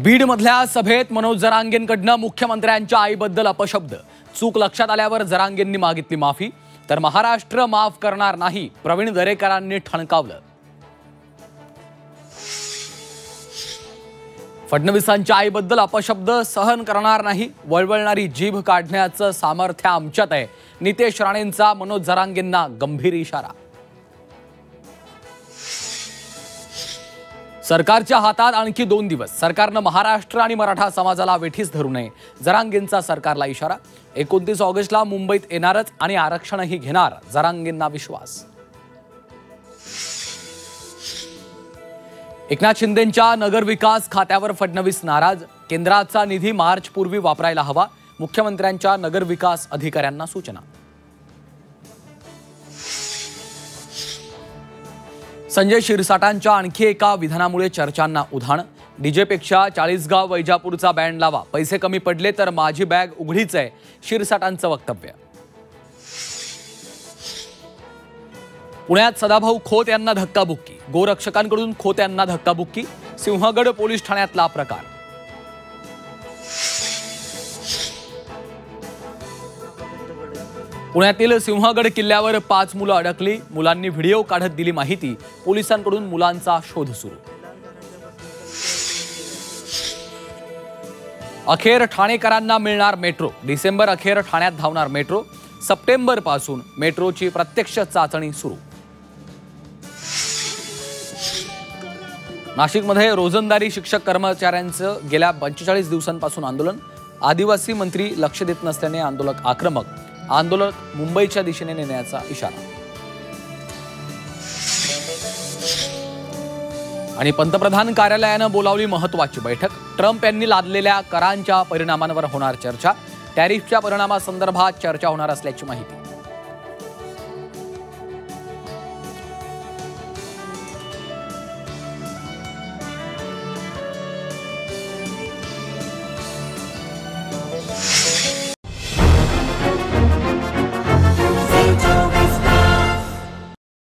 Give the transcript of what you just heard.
बीडमधल्या सभेत मनोज जरांगेंकडनं मुख्यमंत्र्यांच्या आईबद्दल अपशब्द. चूक लक्षात आल्यावर जरांगेंनी मागितली माफी, तर महाराष्ट्र माफ करणार नाही प्रवीण दरेकरांनी ठणकावलं. फडणवीसांच्या आईबद्दल अपशब्द सहन करणार नाही, वळवळणारी जीभ काढण्याचं सामर्थ्य आमच्यात आहे. नितेश राणेंचा मनोज जरांगेंना गंभीर इशारा. सरकारच्या हातात आणखी 2 दिवस. सरकारनं महाराष्ट्र आणि मराठा समाजाला वेठीस धरू नये, जरांगेंचा सरकारला इशारा. 29 ऑगस्टला मुंबईत येणारच आणि आरक्षणही घेणार, जरांगेंना विश्वास. एकनाथ शिंदेंच्या नगरविकास खात्यावर फडणवीस नाराज. केंद्राचा निधी मार्चपूर्वी वापरायला हवा, मुख्यमंत्र्यांच्या नगरविकास अधिकाऱ्यांना सूचना. संजय शिरसाटांच्या आणखी एका विधानामुळे चर्चांना उधाण. डीजेपेक्षा 40 गाव वैजापूरचा बँड लावा, पैसे कमी पडले तर माझी बॅग उघडीच आहे, शिरसाटांचं वक्तव्य. पुण्यात सदाभाऊ खोत यांना धक्काबुक्की. गोरक्षकांकडून खोत यांना धक्काबुक्की. सिंहगड पोलीस ठाण्यातला प्रकार. पुण्यातील सिंहगड किल्ल्यावर 5 मुलं अडकली. मुलांनी व्हिडिओ काढत दिली माहिती. पोलिसांकडून मुलांचा शोध सुरू. अखेर ठाणेकरांना मिळणार मेट्रो. डिसेंबर अखेर ठाण्यात धावणार मेट्रो. सप्टेंबर पासून मेट्रोची प्रत्यक्ष चाचणी सुरू. नाशिकमध्ये रोजंदारी शिक्षक कर्मचाऱ्यांचं गेल्या 45 दिवसांपासून आंदोलन. आदिवासी मंत्री लक्ष देत नसल्याने आंदोलक आक्रमक. आंदोलक मुंबईच्या दिशेने नेण्याचा इशारा. आणि पंतप्रधान कार्यालयानं बोलावली महत्त्वाची बैठक. ट्रम्प यांनी लादलेल्या करांच्या परिणामांवर होणार चर्चा. टॅरिफच्या परिणामासंदर्भात चर्चा होणार असल्याची माहिती.